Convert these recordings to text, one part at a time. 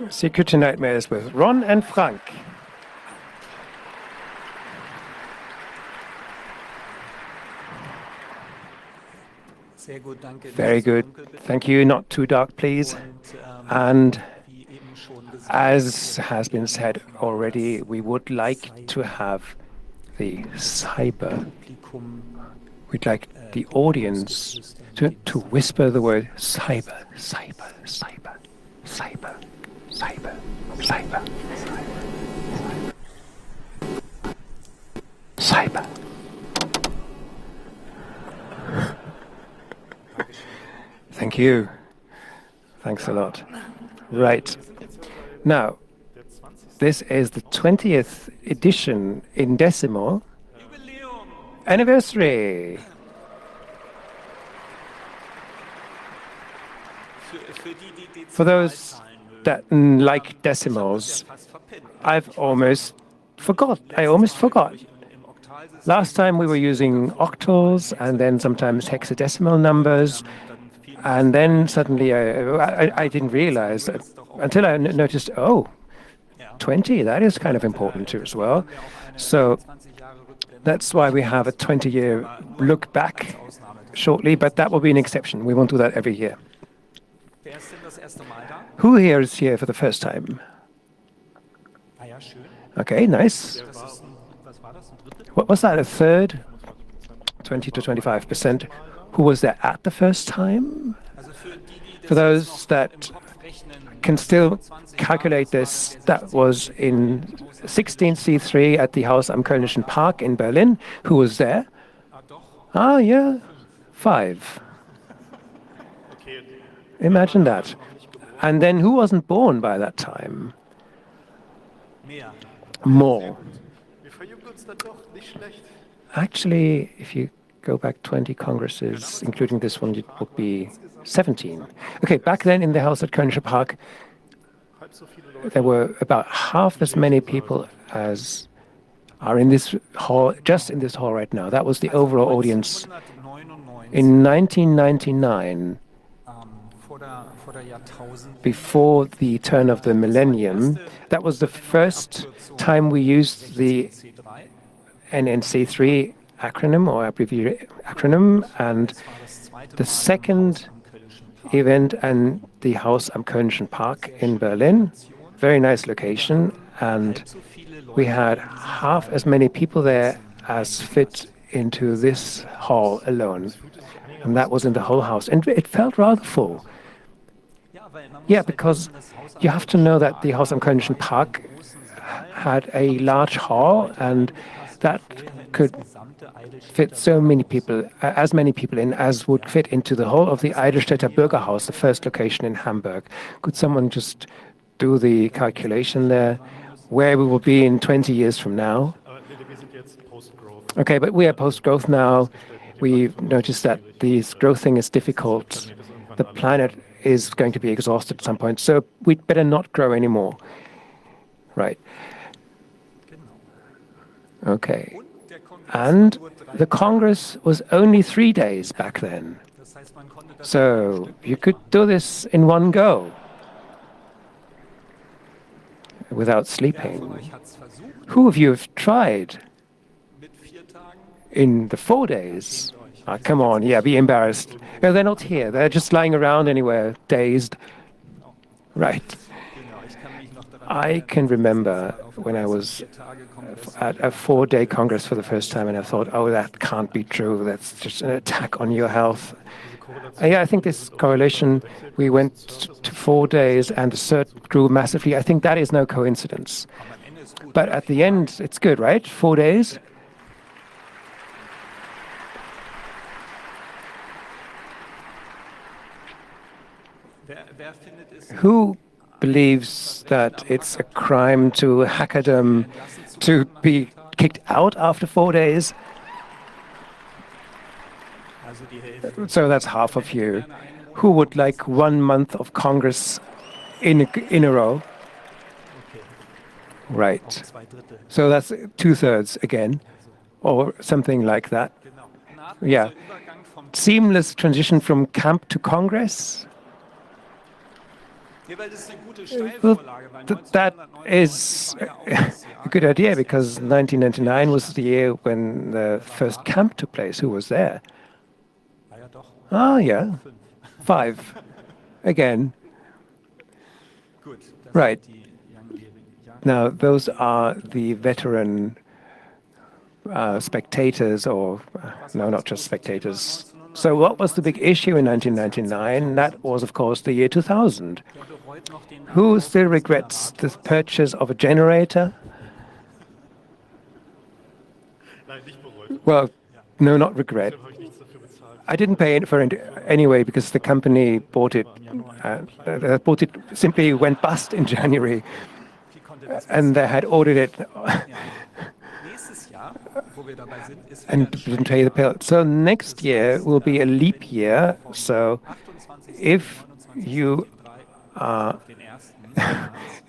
Security Nightmares with Ron and Frank. Very good. Thank you. Not too dark, please. And as has been said already, we would like to have the cyber. We'd like the audience to whisper the word cyber, cyber, cyber, cyber, cyber, cyber, cyber. Thank you. Thanks a lot. Right. Now, this is the 20th edition in decimal anniversary. For those that like decimals, I almost forgot. Last time we were using octals and then sometimes hexadecimal numbers. And then suddenly I didn't realize until I noticed, 20, that is kind of important too as well. So that's why we have a 20-year look back shortly, but that will be an exception. We won't do that every year. Who here is here for the first time? Okay, nice. What was that, a third? 20 to 25%. Who was there at the first time? For those that can still calculate this, that was in 16C3 at the Haus am Kölnischen Park in Berlin. Who was there? Ah, yeah, 5. Imagine that. And then who wasn't born by that time? More. Actually, if you go back 20 congresses, including this one, it would be 17. Okay, back then in the house at Kölnischer Park, there were about half as many people as are in this hall, just in this hall right now. That was the overall audience. In 1999, before the turn of the millennium, that was the first time we used the NNC3 acronym or acronym, and the second event and the Haus am Kölnischen Park in Berlin. Very nice location, and we had half as many people there as fit into this hall alone, and that was in the whole house, and it felt rather full. Yeah, because you have to know that the Haus am Kölnischen Park had a large hall, and that could fit so many people, as many people in as would fit into the whole of the Eidelstädter Bürgerhaus, the first location in Hamburg. Could someone just do the calculation there, where we will be in 20 years from now? Okay, but we are post-growth now. We've noticed that this growth thing is difficult. The planet is going to be exhausted at some point, so we'd better not grow anymore. Right. Okay. And the Congress was only 3 days back then. So you could do this in one go without sleeping. Who of you have tried in the 4 days? Oh, come on, yeah, be embarrassed. No, they're not here. They're just lying around anywhere, dazed. Right. I can remember when I was at a 4-day Congress for the first time, and I thought, oh, that can't be true. That's just an attack on your health. Yeah, I think this correlation, we went to 4 days and the cert grew massively. I think that is no coincidence. But at the end, it's good, right? 4 days. Who believes that it's a crime to hackerdom to be kicked out after 4 days? So that's half of you. Who would like 1 month of Congress in a row? Right. So that's 2/3 again, or something like that. Yeah. Seamless transition from camp to Congress. Well, that is a good idea because 1999 was the year when the first camp took place. Who was there? Ah, yeah, 5. Again. Right. Now, those are the veteran spectators, or no, not just spectators. So what was the big issue in 1999? That was, of course, the year 2000. Who still regrets the purchase of a generator? Well, no, not regret. I didn't pay for it anyway because the company bought it. Simply went bust in January, and they had ordered it and didn't pay the bill. So next year will be a leap year. So if you are,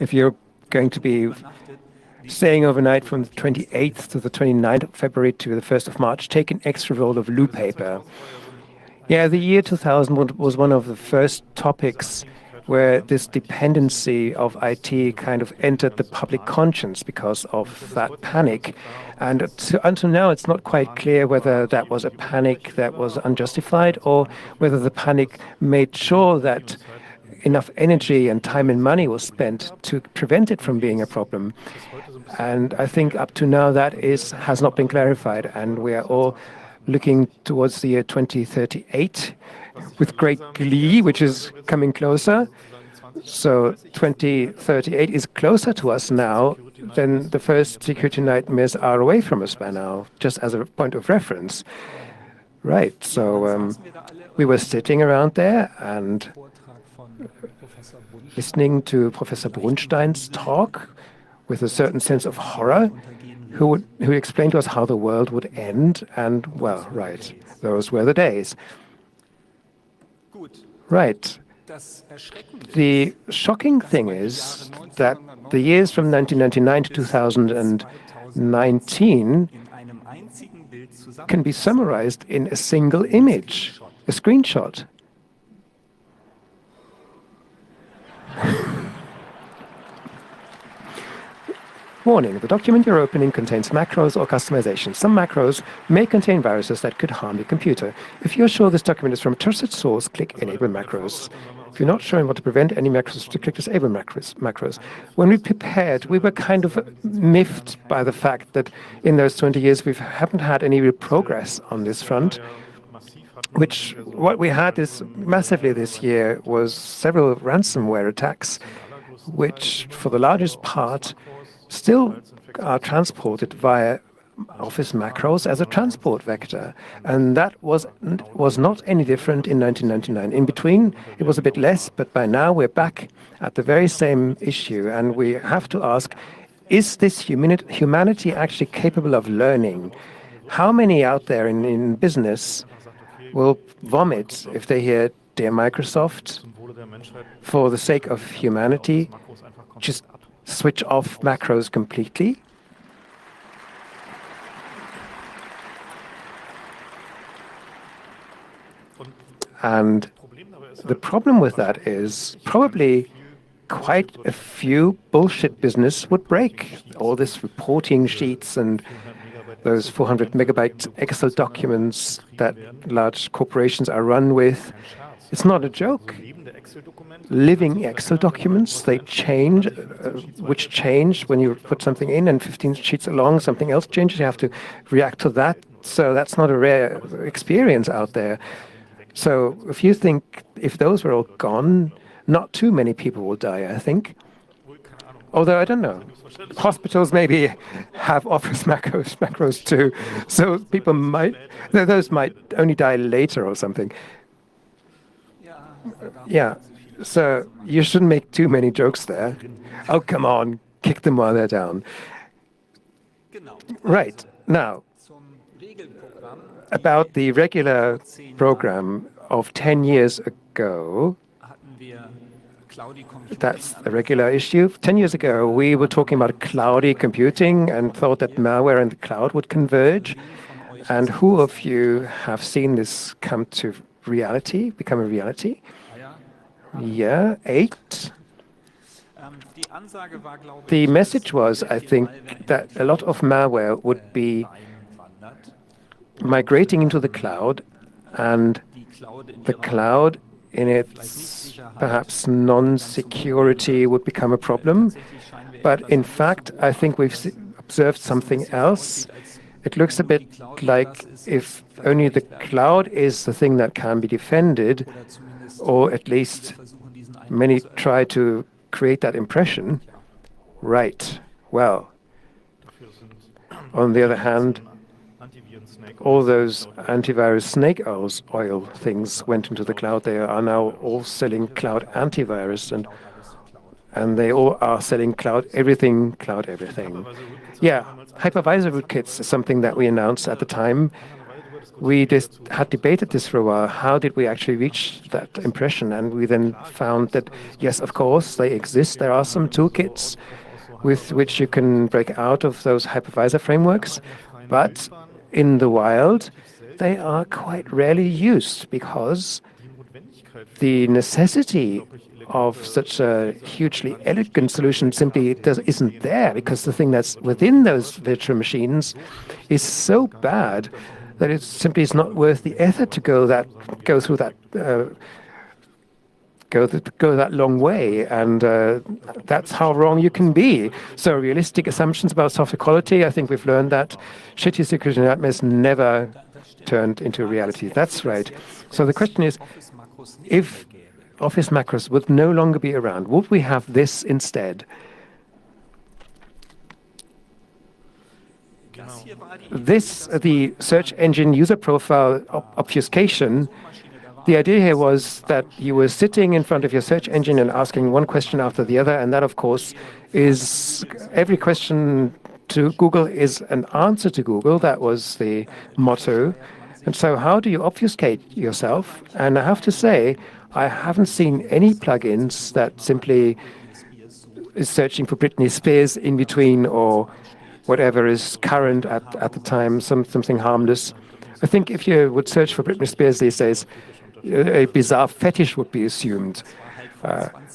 if you're going to be staying overnight from the 28th to the 29th of February to the 1st of March, take an extra roll of loo paper. Yeah, the year 2000 was one of the first topics where this dependency of IT kind of entered the public conscience because of that panic. And until now, it's not quite clear whether that was a panic that was unjustified or whether the panic made sure that enough energy and time and money was spent to prevent it from being a problem. And I think up to now that has not been clarified, and we are all looking towards the year 2038 with great glee, which is coming closer. So 2038 is closer to us now than the first security nightmares are away from us by now, just as a point of reference. Right, so we were sitting around there and listening to Professor Brunstein's talk with a certain sense of horror, who explained to us how the world would end, and, well, right, those were the days. Right. The shocking thing is that the years from 1999 to 2019 can be summarized in a single image, a screenshot. Warning, the document you're opening contains macros or customizations. Some macros may contain viruses that could harm your computer. If you're sure this document is from a trusted source, click Enable Macros. If you're not sure what to prevent any macros, click Disable Macros. When we prepared, we were kind of miffed by the fact that in those 20 years we haven't had any real progress on this front. What we had is massively this year was several ransomware attacks, which for the largest part still are transported via Office macros as a transport vector. And that was not any different in 1999. In between, it was a bit less, but by now we're back at the very same issue. And we have to ask, is this humanity actually capable of learning? How many out there in business will vomit if they hear, "Dear Microsoft, for the sake of humanity, just switch off macros completely"? And the problem with that is probably quite a few bullshit business would break. All this reporting sheets and those 400 megabyte Excel documents that large corporations are run with. It's not a joke. Living Excel documents, they change, which change when you put something in, and 15 sheets along, something else changes. You have to react to that. So that's not a rare experience out there. So if you think if those were all gone, not too many people will die, I think. Although I don't know. Hospitals maybe have Office macros too. So people those might only die later or something. Yeah. So you shouldn't make too many jokes there. Oh, come on. Kick them while they're down. Right. Now, about the regular program of 10 years ago, that's a regular issue. 10 years ago, we were talking about cloudy computing and thought that malware and the cloud would converge. And who of you have seen this become a reality? Yeah, 8. The message was, I think, that a lot of malware would be migrating into the cloud, and the cloud in its perhaps non-security would become a problem. But in fact, I think we've observed something else. It looks a bit like if only the cloud is the thing that can be defended, or at least many try to create that impression. Right. Well, on the other hand, all those antivirus snake oil things went into the cloud. They are now all selling cloud antivirus, and they all are selling cloud everything, cloud everything. Yeah, hypervisor rootkits is something that we announced at the time. We just had debated this for a while. How did we actually reach that impression? And we then found that, yes, of course, they exist. There are some toolkits with which you can break out of those hypervisor frameworks, but in the wild, they are quite rarely used because the necessity of such a hugely elegant solution simply isn't there, because the thing that's within those virtual machines is so bad that it simply is not worth the effort to go through that go that long way, and that's how wrong you can be. So realistic assumptions about software quality, I think we've learned that shitty security nightmares never turned into reality. That's right. So the question is, if Office macros would no longer be around, would we have this instead? This, the search engine user profile obfuscation. The idea here was that you were sitting in front of your search engine and asking one question after the other, and that, of course, is every question to Google is an answer to Google. That was the motto. And so how do you obfuscate yourself? And I have to say, I haven't seen any plugins that simply is searching for Britney Spears in between or whatever is current at the time, something harmless. I think if you would search for Britney Spears these days, a bizarre fetish would be assumed.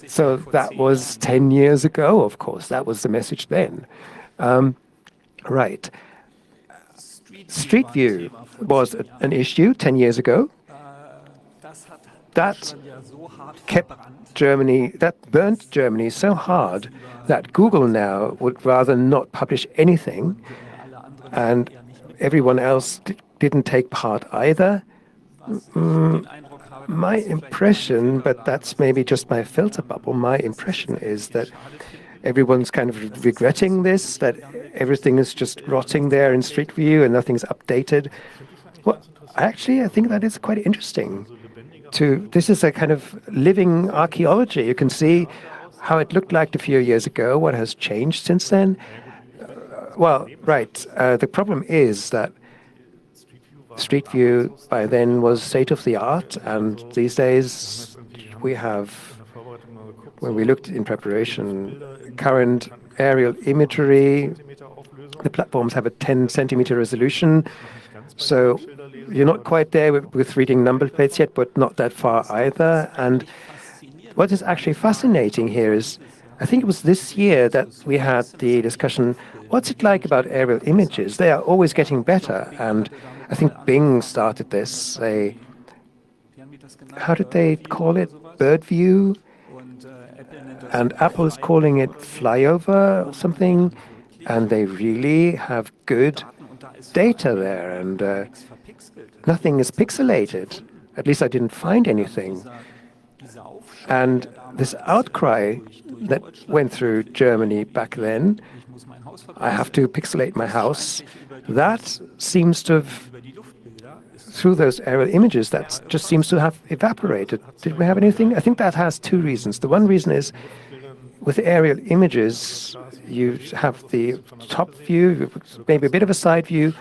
So that was 10 years ago, of course. That was the message then. Right. Street View was an issue 10 years ago. That burnt Germany so hard that Google now would rather not publish anything, and everyone else didn't take part either. My impression, but that's maybe just my filter bubble, my impression is that everyone's kind of regretting this, that everything is just rotting there in Street View and nothing's updated. Well, actually, I think that is quite interesting. This is a kind of living archaeology. You can see how it looked like a few years ago, what has changed since then. Well, right. The problem is that Street View by then was state of the art, and these days we have, when we looked in preparation, current aerial imagery. The platforms have a 10-centimeter resolution, so you're not quite there with reading number plates yet, but not that far either. And what is actually fascinating here is, I think it was this year that we had the discussion, what's it like about aerial images? They are always getting better. And I think Bing started this, how did they call it? Bird view? And Apple is calling it flyover or something. And they really have good data there, and nothing is pixelated. At least I didn't find anything. And this outcry that went through Germany back then, I have to pixelate my house, that seems to have, through those aerial images, that just seems to have evaporated. Did we have anything? I think that has two reasons. The one reason is, with aerial images, you have the top view, maybe a bit of a side view,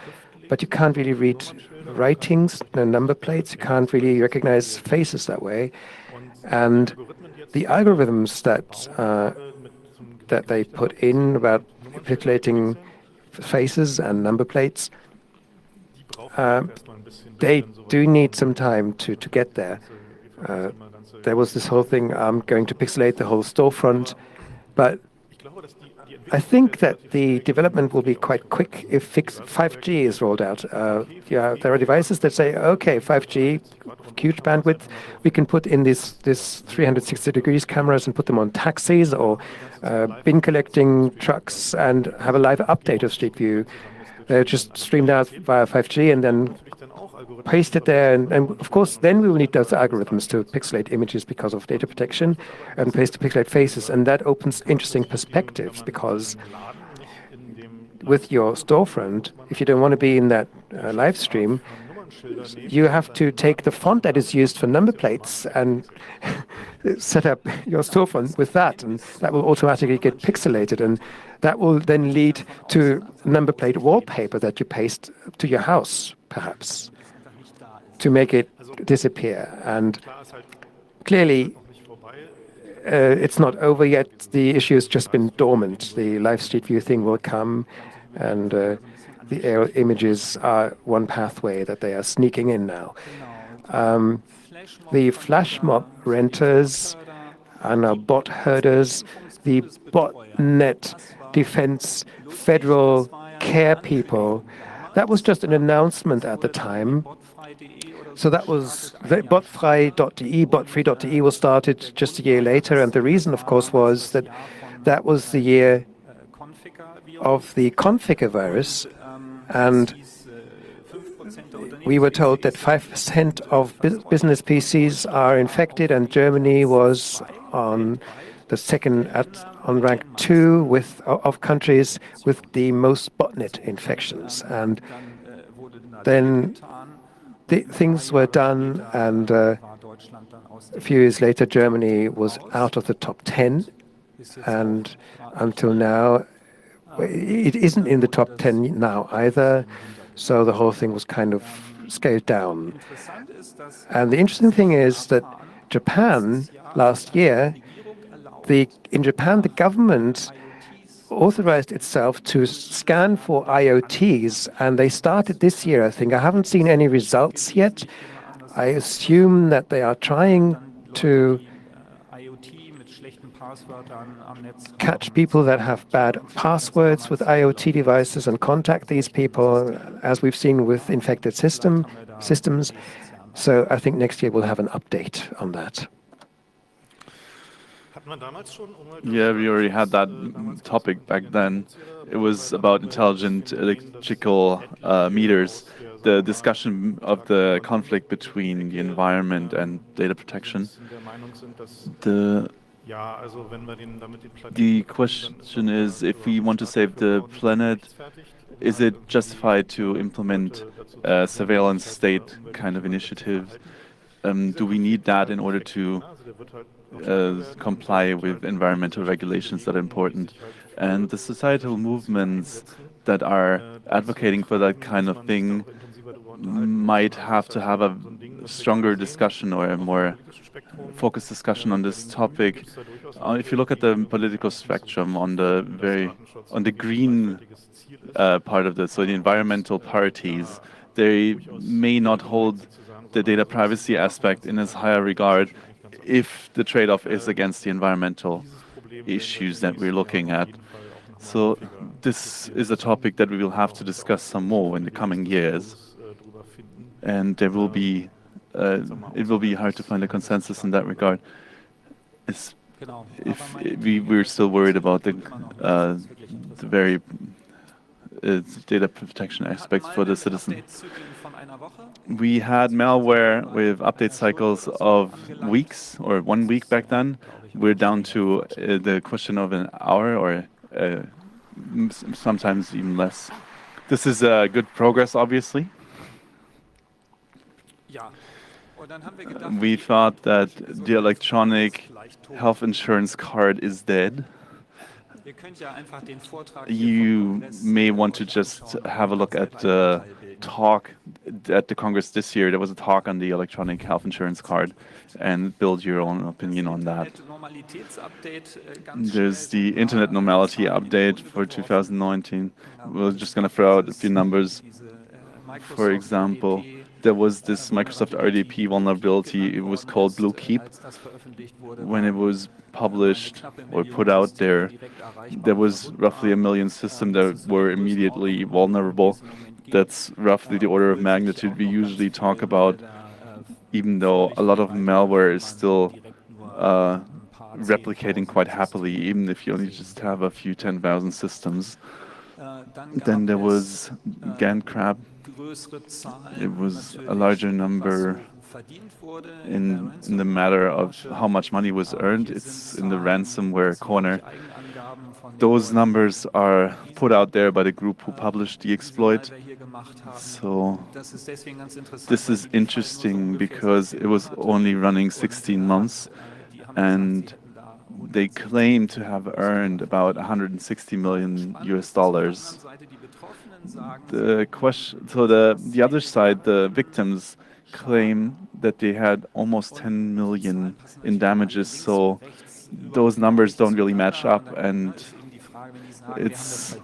but you can't really read writings, no number plates. You can't really recognize faces that way. And the algorithms that they put in about manipulating faces and number plates, they do need some time to get there. There was this whole thing, I'm going to pixelate the whole storefront, But I think that the development will be quite quick if 5G is rolled out. Yeah, there are devices that say, okay, 5G, huge bandwidth, we can put in this 360 degrees cameras and put them on taxis or bin collecting trucks and have a live update of Street View. They're just streamed out via 5G and then paste it there. And of course, then we will need those algorithms to pixelate images because of data protection and paste to pixelate faces. And that opens interesting perspectives because with your storefront, if you don't want to be in that live stream, you have to take the font that is used for number plates and set up your storefront with that, and that will automatically get pixelated, and that will then lead to number plate wallpaper that you paste to your house, perhaps, to make it disappear. And clearly, it's not over yet. The issue has just been dormant. The live Street View thing will come, and the aerial images are one pathway that they are sneaking in now. The flash mob renters and our bot herders, the botnet defense federal care people, that was just an announcement at the time. So that was botfrei.de. Botfree.de was started just a year later, and the reason, of course, was that that was the year of the Configure virus, and we were told that 5% of business PCs are infected, and Germany was on the second on rank 2 of countries with the most botnet infections. And then things were done, and a few years later, Germany was out of the top 10, and until now, it isn't in the top 10 now either. So the whole thing was kind of scaled down. And the interesting thing is that Japan last year, in Japan, the government authorized itself to scan for IoTs, and they started this year, I think. I haven't seen any results yet. I assume that they are trying to catch people that have bad passwords with IoT devices and contact these people, as we've seen with infected systems. So I think next year we'll have an update on that. Yeah, we already had that topic back then. It was about intelligent electrical meters, the discussion of the conflict between the environment and data protection. The question is, if we want to save the planet, is it justified to implement a surveillance state kind of initiative? Do we need that in order to comply with environmental regulations that are important? And the societal movements that are advocating for that kind of thing might have to have a stronger discussion or a more focused discussion on this topic. If you look at the political spectrum on the green part of this, so the environmental parties, they may not hold the data privacy aspect in as high a regard if the trade-off is against the environmental issues that we're looking at. So this is a topic that we will have to discuss some more in the coming years, and there will be it will be hard to find a consensus in that regard. If we're still worried about the very data protection aspects for the citizen. We had malware with update cycles of weeks or 1 week back then. We're down to the question of an hour or sometimes even less. This is good progress, obviously. We thought that the electronic health insurance card is dead. You may want to just have a look at the talk at the Congress this year. There was a talk on the electronic health insurance card, and build your own opinion on that. There's the Internet Normality Update for 2019. We're just going to throw out a few numbers. For example, there was this Microsoft RDP vulnerability. It was called Blue Keep. When it was published or put out there, there was roughly 1 million systems that were immediately vulnerable. That's roughly the order of magnitude we usually talk about, even though a lot of malware is still replicating quite happily, even if you only just have a few 10,000 systems. Then there was GandCrab. It was a larger number in the matter of how much money was earned. It's in the ransomware corner. Those numbers are put out there by the group who published the exploit. So this is interesting because it was only running 16 months, and they claim to have earned about 160 million US dollars. The question, so the other side, the victims claim that they had almost 10 million in damages. So those numbers don't really match up, and it's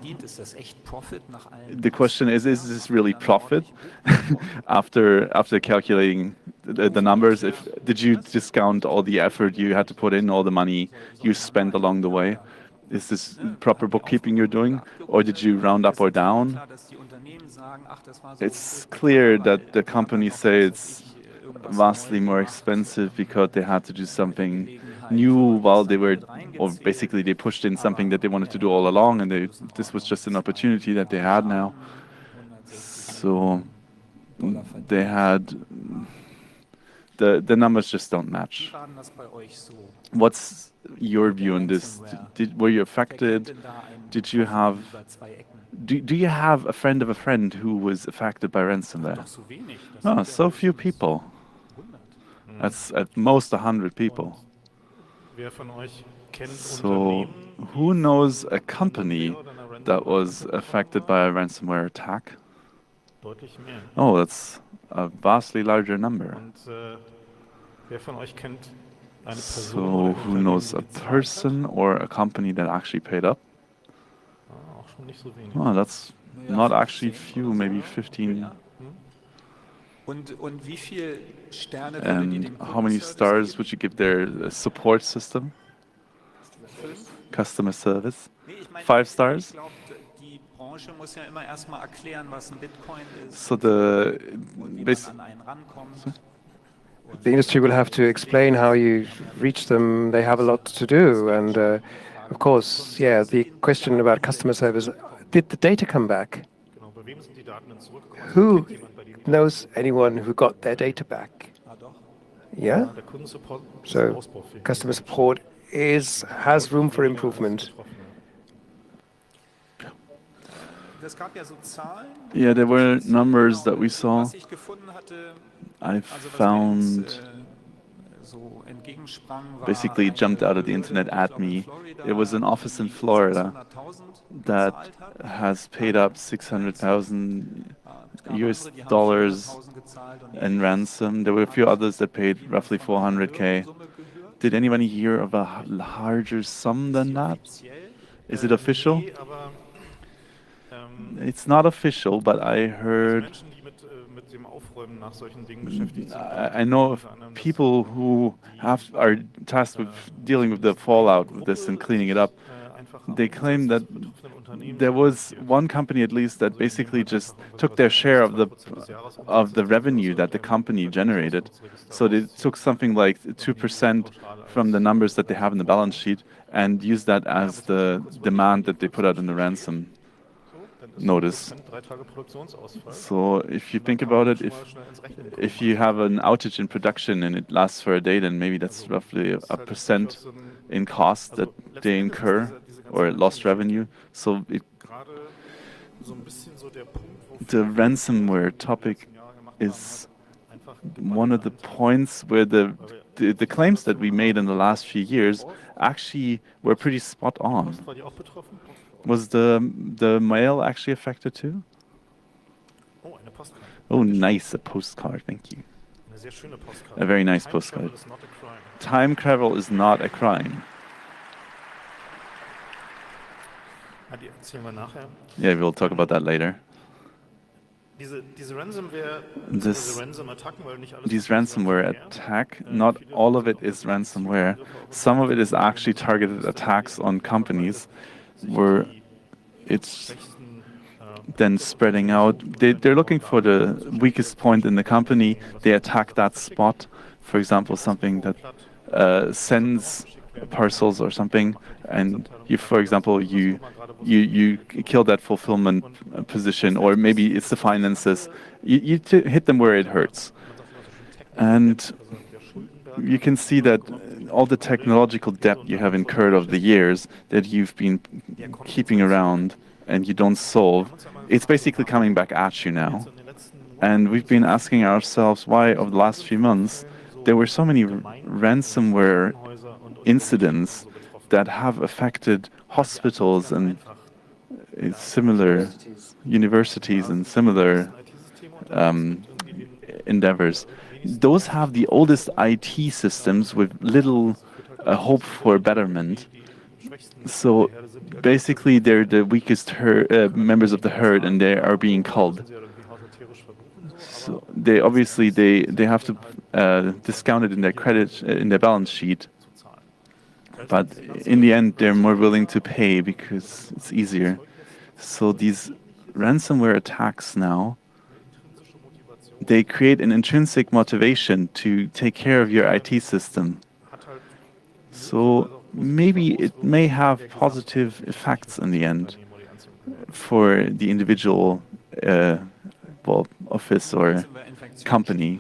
the question is this really profit after calculating the numbers? Did you discount all the effort you had to put in, all the money you spent along the way? Is this proper bookkeeping you're doing, or did you round up or down? It's clear that the companies say it's vastly more expensive because they had to do something new while they were, or basically they pushed in something that they wanted to do all along, and this was just an opportunity that they had now. So they had the numbers just don't match. What's your view on this? Were you affected? Did you have? Do you have a friend of a friend who was affected by ransomware? Oh, so few people. That's at most 100 people. So, who knows a company that was affected by a ransomware attack? Oh, that's a vastly larger number. So, who knows a person or a company that actually paid up? Oh, that's not actually few, maybe 15. And how many stars would you give their support system? Customer service? 5 stars? So the industry will have to explain how you reach them. They have a lot to do. And of course, yeah, the question about customer service, did the data come back? Who knows anyone who got their data back? Yeah? So customer support has room for improvement. Yeah, there were numbers that we saw. I found basically jumped out of the internet at me. It was an office in Florida that has paid up 600,000 US dollars in ransom. There were a few others that paid roughly 400K. Did anybody hear of a larger sum than that? Is it official? It's not official, but I heard. I know of people who are tasked with dealing with the fallout of this and cleaning it up. They claim that there was one company at least that basically just took their share of the revenue that the company generated. So they took something like 2% from the numbers that they have in the balance sheet and used that as the demand that they put out in the ransom notice. So if you think about it, if you have an outage in production and it lasts for a day, then maybe that's roughly a percent in cost that they incur or lost revenue. So the ransomware topic is one of the points where the claims that we made in the last few years actually were pretty spot on. Was the mail actually affected too? Oh, nice, a postcard, thank you. A very nice postcard. Time travel is not a crime. Yeah, we'll talk about that later. This, these ransomware attack, not all of it is ransomware. Some of it is actually targeted attacks on companies where it's then spreading out. They're looking for the weakest point in the company. They attack that spot. For example, something that sends parcels or something, and for example, you kill that fulfillment position, or maybe it's the finances. You hit them where it hurts, and you can see that all the technological debt you have incurred over the years that you've been keeping around and you don't solve, it's basically coming back at you now. And we've been asking ourselves why, over the last few months, there were so many ransomware incidents that have affected hospitals and similar universities and similar endeavors. Those have the oldest IT systems with little hope for betterment. So basically, they're the weakest members of the herd, and they are being culled. So they obviously they have to discount it in their credit in their balance sheet, but in the end, they're more willing to pay because it's easier. So these ransomware attacks now, they create an intrinsic motivation to take care of your IT system. So maybe it may have positive effects in the end for the individual office or company.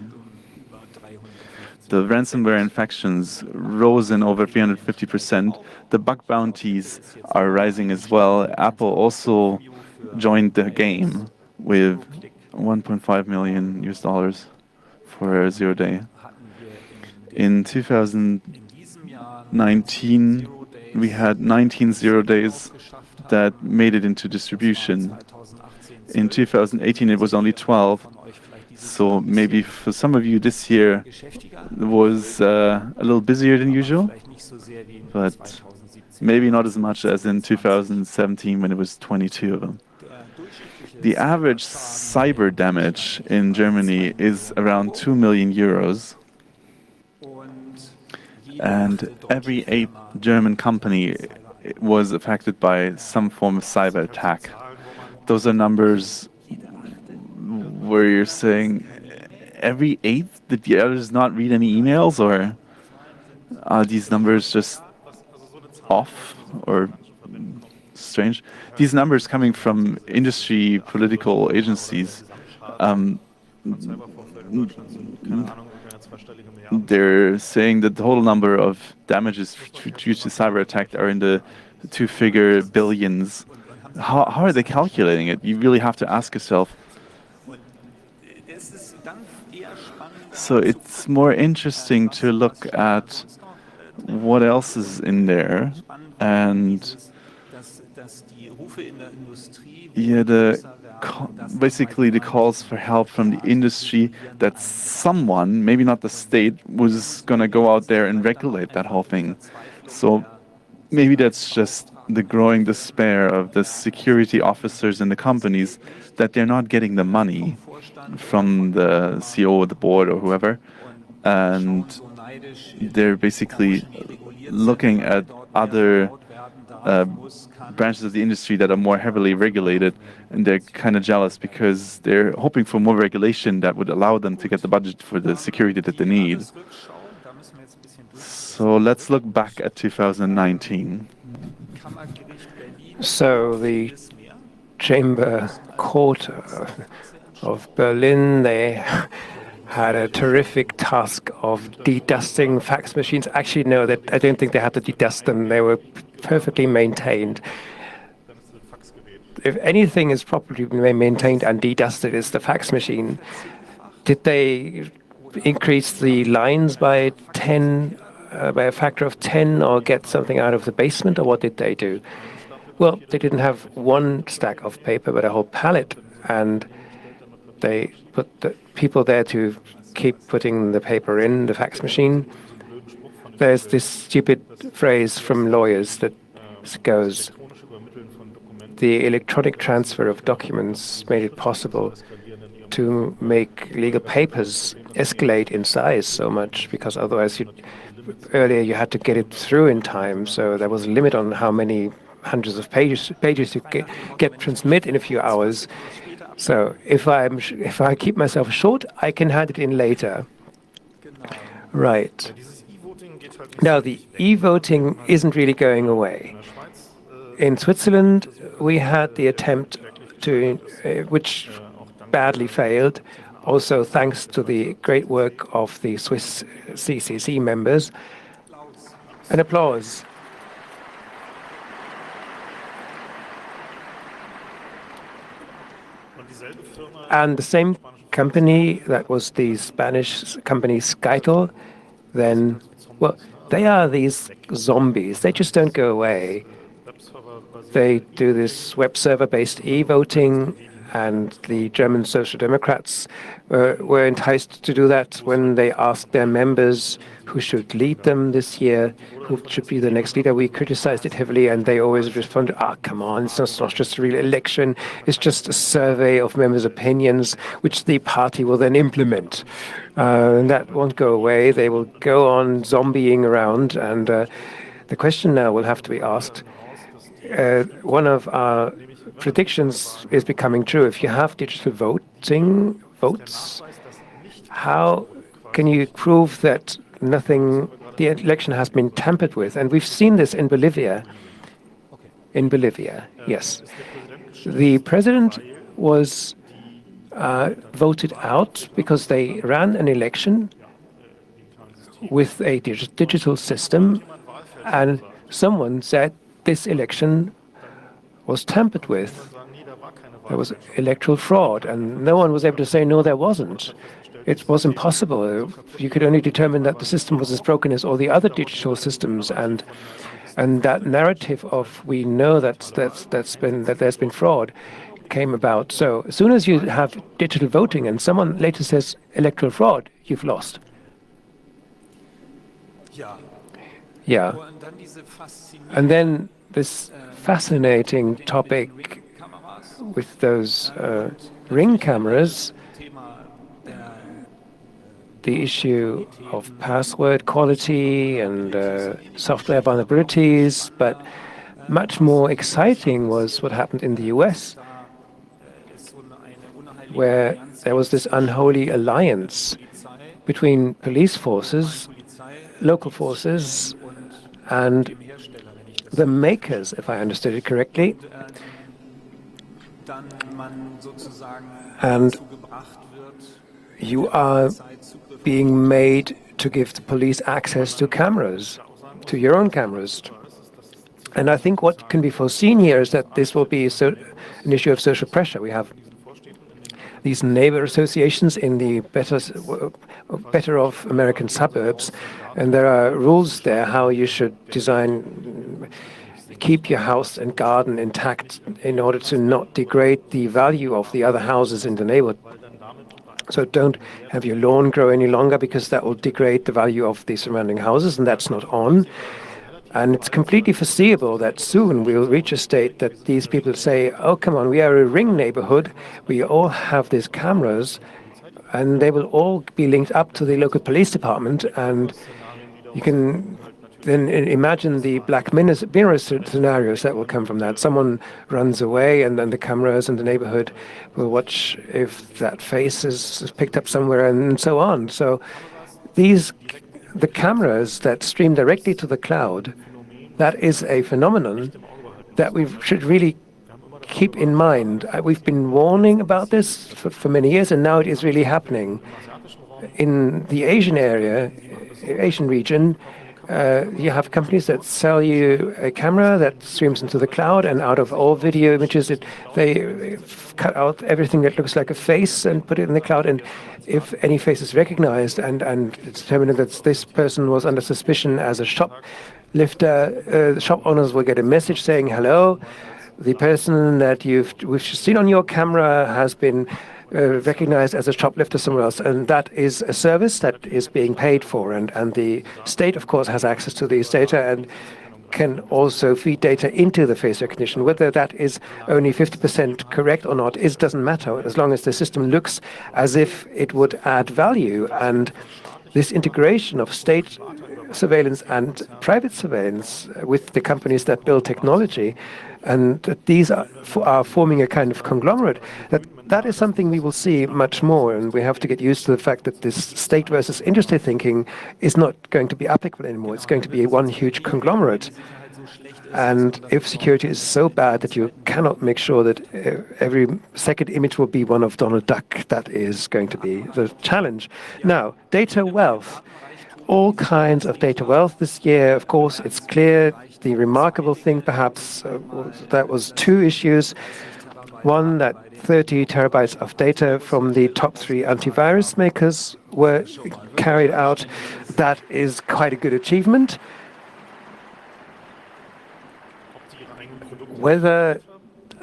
The ransomware infections rose in over 350%. The bug bounties are rising as well. Apple also joined the game with $1.5 million US for a 0-day. In 2019, we had 19 0-days that made it into distribution. In 2018, it was only 12. So maybe for some of you this year was a little busier than usual, but maybe not as much as in 2017 when it was 22 of them. The average cyber damage in Germany is around 2 million euros. And every 8th German company was affected by some form of cyber attack. Those are numbers where you're saying every 8th, did the others not read any emails, or are these numbers just off or strange? These numbers coming from industry political agencies, they're saying that the total number of damages due to cyber attack are in the 2-figure billions. How are they calculating it? You really have to ask yourself. So it's more interesting to look at what else is in there, and basically the calls for help from the industry, that someone, maybe not the state, was going to go out there and regulate that whole thing. So maybe that's just the growing despair of the security officers in the companies, that they're not getting the money from the CEO or the board or whoever, and they're basically looking at other branches of the industry that are more heavily regulated, and they're kind of jealous because they're hoping for more regulation that would allow them to get the budget for the security that they need. So let's look back at 2019. So the Chamber Court of Berlin, they had a terrific task of dedusting fax machines. Actually, no, I don't think they had to dedust them. They were perfectly maintained. If anything is properly maintained and dedusted, it's the fax machine. Did they increase the lines by 10, by a factor of 10, or get something out of the basement, or what did they do? Well, they didn't have one stack of paper, but a whole pallet, and they put the people there to keep putting the paper in the fax machine. There's this stupid phrase from lawyers that goes, the electronic transfer of documents made it possible to make legal papers escalate in size so much, because otherwise earlier you had to get it through in time, so there was a limit on how many hundreds of pages you get transmit in a few hours. So if I keep myself short, I can hand it in later. Right. Now, the e-voting isn't really going away. In Switzerland, we had the attempt to, which badly failed, also thanks to the great work of the Swiss CCC members. An applause. And the same company, that was the Spanish company Skytel, then, well, they are these zombies. They just don't go away. They do this web server-based e-voting, and the German Social Democrats were enticed to do that when they asked their members who should lead them this year, who should be the next leader. We criticized it heavily, and they always responded, come on, it's not just a real election, it's just a survey of members' opinions, which the party will then implement. And that won't go away. They will go on zombieing around, and the question now will have to be asked. One of our predictions is becoming true. If you have digital votes, how can you prove that the election has been tampered with? And we've seen this in Bolivia. In Bolivia, yes. The president was voted out because they ran an election with a digital system, and someone said this election was tampered with. There was electoral fraud, and no one was able to say, no, there wasn't. It was impossible. You could only determine that the system was as broken as all the other digital systems, and that narrative of we know that there's been fraud came about. So as soon as you have digital voting and someone later says electoral fraud, you've lost. Yeah. And then this fascinating topic with those ring cameras, the issue of password quality and software vulnerabilities, but much more exciting was what happened in the US, where there was this unholy alliance between police forces, local forces, and the makers, if I understood it correctly. And you are being made to give the police access to cameras, to your own cameras. And I think what can be foreseen here is that this will be an issue of social pressure. We have these neighbor associations in the better off American suburbs, and there are rules there how you should keep your house and garden intact in order to not degrade the value of the other houses in the neighborhood. So don't have your lawn grow any longer, because that will degrade the value of the surrounding houses, and that's not on. And it's completely foreseeable that soon we'll reach a state that these people say, oh, come on, we are a ring neighborhood, we all have these cameras, and they will all be linked up to the local police department. And you can then imagine the Black Mirror scenarios that will come from that. Someone runs away, and then the cameras in the neighborhood will watch if that face is picked up somewhere, and so on. So the cameras that stream directly to the cloud, that is a phenomenon that we should really keep in mind. We've been warning about this for many years, and now it is really happening. In the Asian region, you have companies that sell you a camera that streams into the cloud, and out of all video images, they cut out everything that looks like a face and put it in the cloud. And if any face is recognized and it's determined that this person was under suspicion as a shoplifter, the shop owners will get a message saying, hello, the person that we've seen on your camera has been recognized as a shoplifter somewhere else. And that is a service that is being paid for. And the state, of course, has access to these data. And can also feed data into the face recognition. Whether that is only 50% correct or not doesn't matter, as long as the system looks as if it would add value. And this integration of state surveillance and private surveillance with the companies that build technology, and that these are forming a kind of conglomerate, that is something we will see much more, and we have to get used to the fact that this state versus industry thinking is not going to be applicable anymore. It's going to be one huge conglomerate. And if security is so bad that you cannot make sure that every second image will be one of Donald Duck, that is going to be the challenge. Now, data wealth. All kinds of data wealth this year. Of course, it's clear the remarkable thing perhaps that was two issues. One, that 30 terabytes of data from the top 3 antivirus makers were carried out. That is quite a good achievement. Whether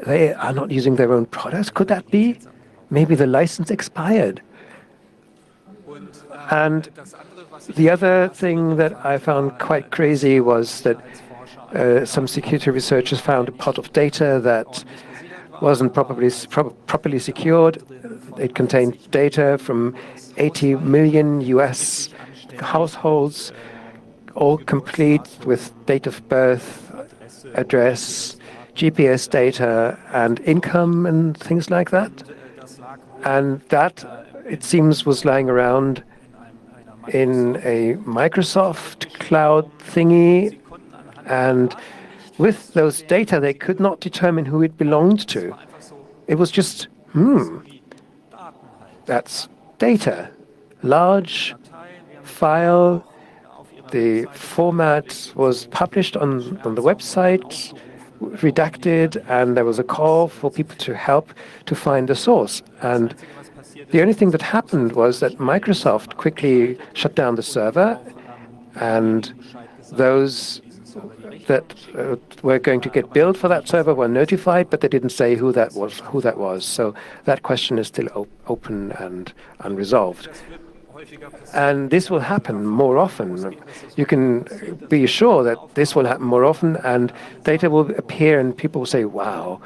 they are not using their own products, could that be? Maybe the license expired. And the other thing that I found quite crazy was that some security researchers found a pot of data that wasn't properly secured. It contained data from 80 million US households, all complete with date of birth, address, GPS data, and income and things like that. And that, it seems, was lying around in a Microsoft cloud thingy, and with those data they could not determine who it belonged to. It was just, that's data. Large file, the format was published on the website, redacted, and there was a call for people to help to find the source. And the only thing that happened was that Microsoft quickly shut down the server, and those that were going to get billed for that server were notified, but they didn't say who that was. So that question is still open and unresolved. And this will happen more often. You can be sure that this will happen more often, and data will appear and people will say, wow,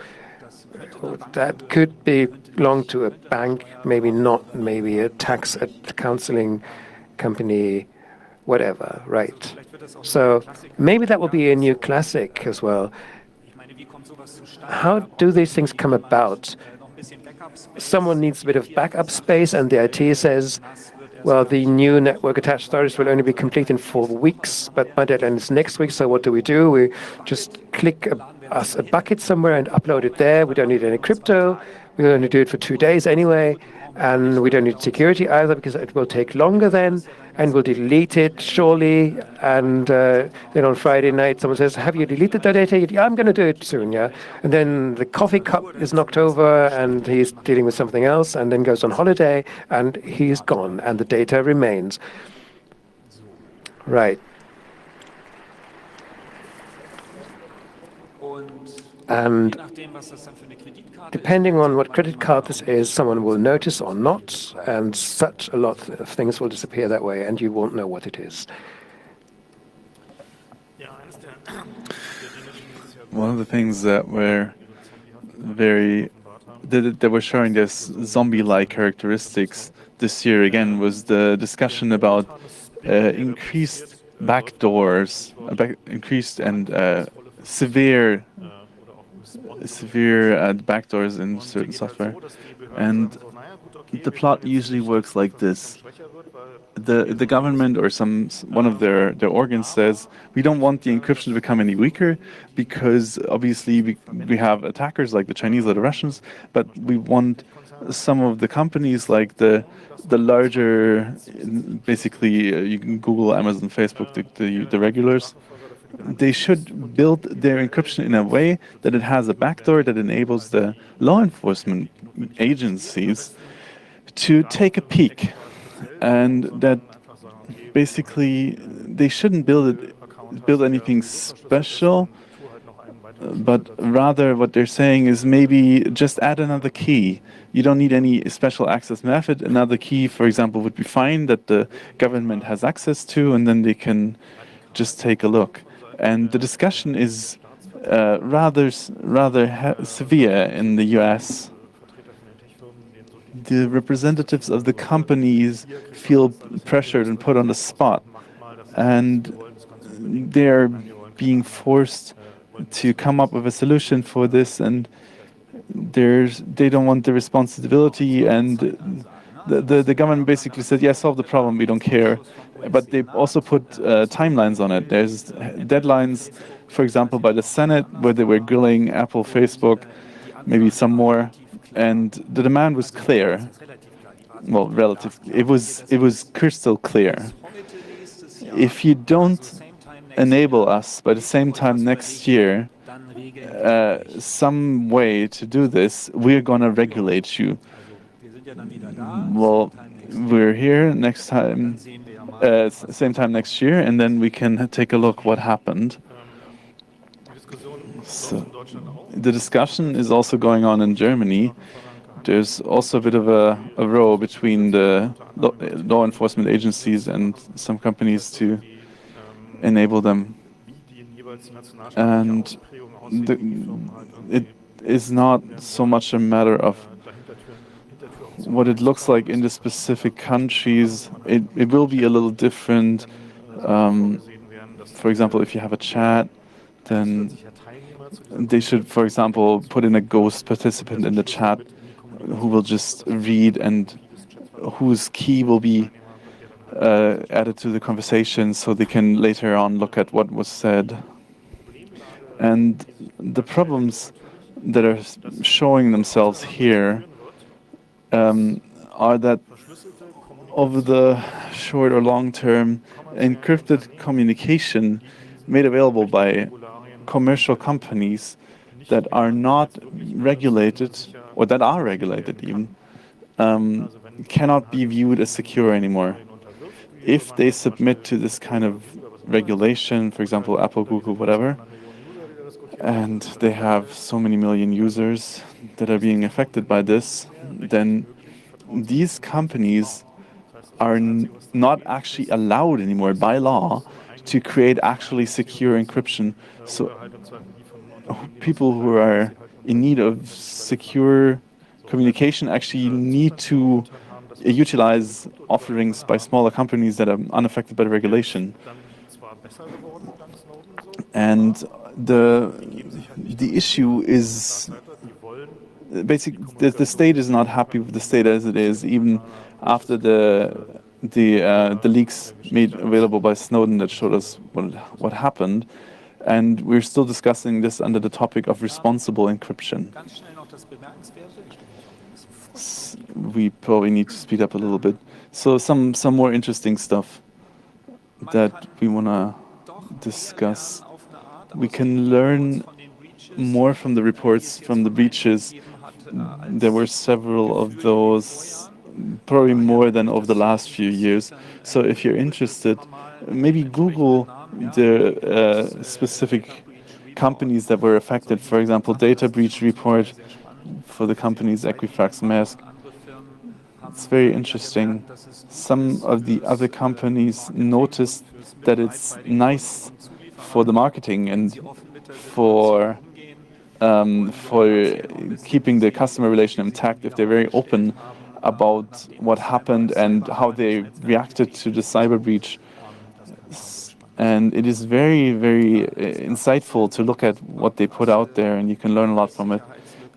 that could belong to a bank, maybe not, maybe a tax counseling company, whatever, right? So maybe that will be a new classic as well. How do these things come about? Someone needs a bit of backup space, and the IT says, well, the new network attached storage will only be complete in 4 weeks, but my deadline is next week, so what do? We just click a bucket somewhere and upload it there. We don't need any crypto. We only do it for 2 days anyway, and we don't need security either because it will take longer then, and we'll delete it surely. And then on Friday night, someone says, have you deleted the data? Yeah, I'm going to do it soon, yeah. And then the coffee cup is knocked over, and he's dealing with something else, and then goes on holiday, and he's gone, and the data remains. Right. And depending on what credit card this is, someone will notice or not, and such a lot of things will disappear that way, and you won't know what it is. One of the things that were that were showing this zombie-like characteristics this year again was the discussion about increased backdoors, increased and severe backdoors in certain software. And the plot usually works like this. The government or one of their organs says, we don't want the encryption to become any weaker because obviously we have attackers like the Chinese or the Russians, but we want some of the companies like the larger, basically you can Google, Amazon, Facebook, the regulars, they should build their encryption in a way that it has a backdoor that enables the law enforcement agencies to take a peek, and that basically they shouldn't build anything special, but rather what they're saying is maybe just add another key. You don't need any special access method. Another key, for example, would be fine that the government has access to, and then they can just take a look. And the discussion is rather severe in the US. The representatives of the companies feel pressured and put on the spot, and they're being forced to come up with a solution for this, and they don't want the responsibility, and the government basically said, yeah, solve the problem, we don't care. But they also put timelines on it. There's deadlines, for example, by the Senate, where they were grilling Apple, Facebook, maybe some more, and the demand was clear. Well, relatively, it was crystal clear. If you don't enable us by the same time next year, some way to do this, we're gonna regulate you. Well, we're here next time, same time next year, and then we can take a look what happened. So, the discussion is also going on in Germany. There's also a bit of a row between the law enforcement agencies and some companies to enable them. And it is not so much a matter of what it looks like in the specific countries. It will be a little different. For example, if you have a chat, then they should, for example, put in a ghost participant in the chat who will just read and whose key will be added to the conversation so they can later on look at what was said. And the problems that are showing themselves here are that over the short or long term, encrypted communication made available by commercial companies that are not regulated, or that are regulated even, cannot be viewed as secure anymore. If they submit to this kind of regulation, for example, Apple, Google, whatever, and they have so many million users that are being affected by this, then these companies are not actually allowed anymore by law to create actually secure encryption. So people who are in need of secure communication actually need to utilize offerings by smaller companies that are unaffected by the regulation. And the issue is basically the state is not happy with the state as it is, even after the leaks made available by Snowden that showed us what happened. And we're still discussing this under the topic of responsible encryption. We probably need to speed up a little bit. So some more interesting stuff that we want to discuss. We can learn more from the reports, from the breaches. There were several of those, probably more than over the last few years. So if you're interested, maybe Google the specific companies that were affected. For example, data breach report for the companies Equifax, Maersk. It's very interesting. Some of the other companies noticed that it's nice for the marketing and for keeping the customer relation intact if they're very open about what happened and how they reacted to the cyber breach. And it is very, very insightful to look at what they put out there, and you can learn a lot from it.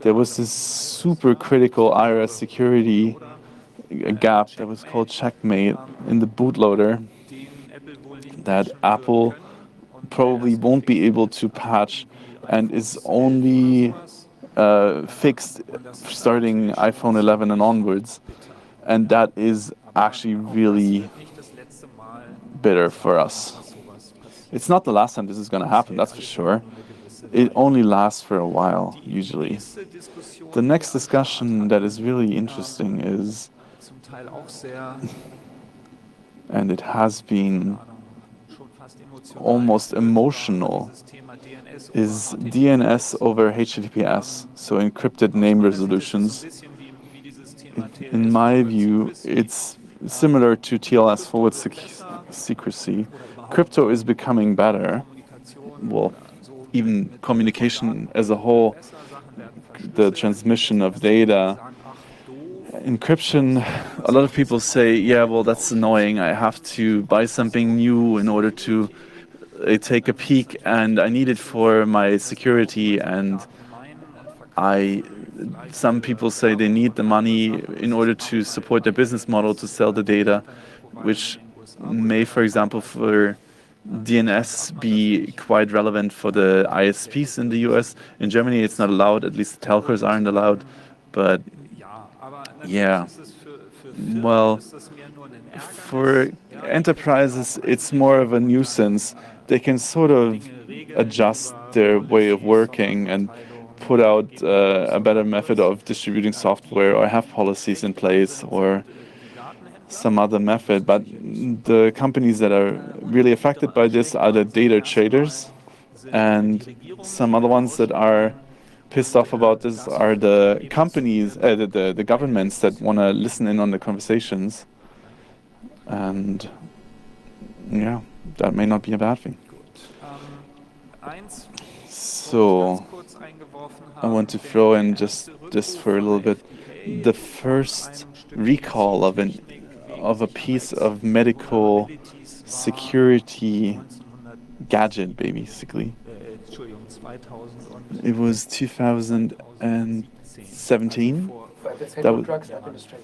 There was this super critical iOS security gap that was called Checkmate in the bootloader that Apple probably won't be able to patch and is only fixed starting iPhone 11 and onwards. And that is actually really bitter for us. It's not the last time this is going to happen, that's for sure. It only lasts for a while, usually. The next discussion that is really interesting is, and it has been almost emotional, is DNS over HTTPS, so encrypted name resolutions. In my view, it's similar to TLS forward secrecy. Crypto is becoming better, well, even communication as a whole, the transmission of data, encryption. A lot of people say, yeah, well, that's annoying. I have to buy something new in order to take a peek, and I need it for my security. And some people say they need the money in order to support their business model to sell the data, which may, for example, for DNS be quite relevant for the ISPs in the US. In Germany, it's not allowed, at least the telcos aren't allowed. But yeah, well, for enterprises, it's more of a nuisance. They can sort of adjust their way of working and put out a better method of distributing software, or have policies in place, or some other method. But the companies that are really affected by this are the data traders, and some other ones that are pissed off about this are the companies, the governments that want to listen in on the conversations. And yeah, that may not be a bad thing. So I want to throw in just for a little bit, the first recall of a piece of medical security gadget, basically. It was 2017. That was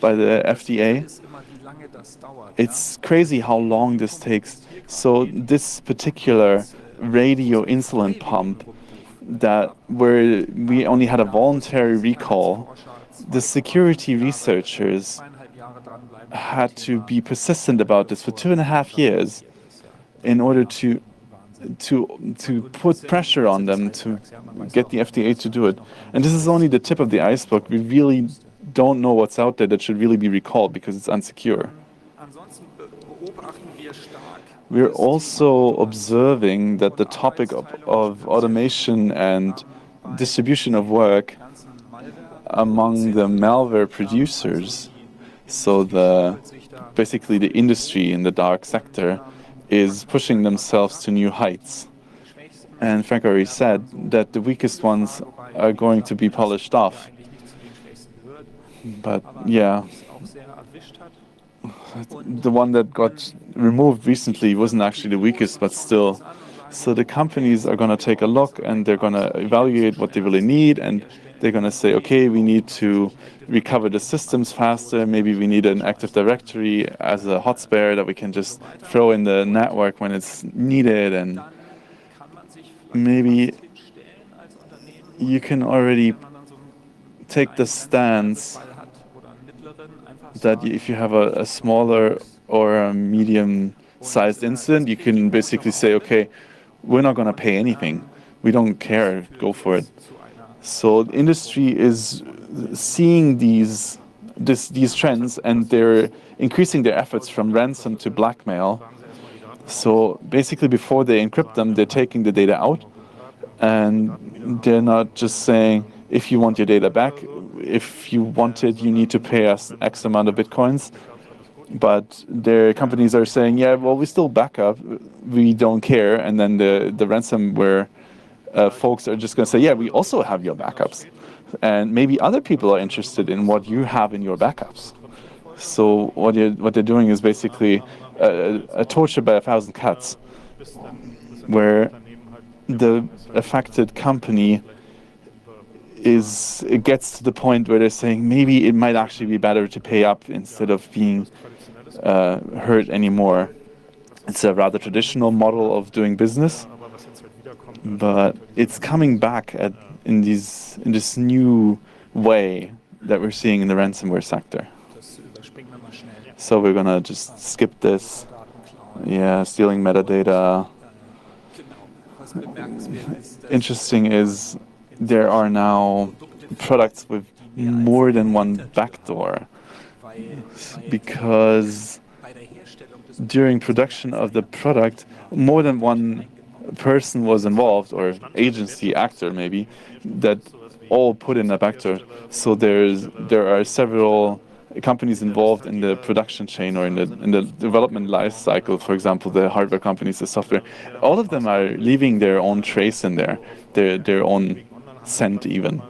by the FDA. It's crazy how long this takes. So this particular radio insulin pump, where we only had a voluntary recall, the security researchers had to be persistent about this for 2.5 years in order to put pressure on them to get the FDA to do it. And this is only the tip of the iceberg. We really don't know what's out there that should really be recalled because it's unsecure. We're also observing that the topic of automation and distribution of work among the malware producers, so basically the industry in the dark sector, is pushing themselves to new heights. And Frank already said that the weakest ones are going to be polished off. But yeah, the one that got removed recently wasn't actually the weakest, but still. So the companies are going to take a look, and they're going to evaluate what they really need, and they're going to say, okay, we need to recover the systems faster. Maybe we need an Active Directory as a hot spare that we can just throw in the network when it's needed. And maybe you can already take the stance that if you have a smaller or a medium-sized incident, you can basically say, okay, we're not going to pay anything. We don't care. Go for it. So the industry is seeing these trends, and they're increasing their efforts from ransom to blackmail. So basically, before they encrypt them, they're taking the data out, and they're not just saying, if you want your data back, if you want it, you need to pay us X amount of bitcoins. But their companies are saying, yeah, well, we still back up. We don't care. And then the ransomware folks are just going to say, yeah, we also have your backups. And maybe other people are interested in what you have in your backups. So what they're doing is basically a torture by 1,000 cuts, where the affected company it gets to the point where they're saying maybe it might actually be better to pay up instead of being hurt anymore. It's a rather traditional model of doing business, but it's coming back in this new way that we're seeing in the ransomware sector. So we're gonna just skip this. Yeah, stealing metadata. Interesting is there are now products with more than one backdoor, because during production of the product, more than one person was involved, or agency, actor maybe, that all put in a backdoor. So there are several companies involved in the production chain or in the development life cycle, for example, the hardware companies, the software, all of them are leaving their own trace in there, their own scent even.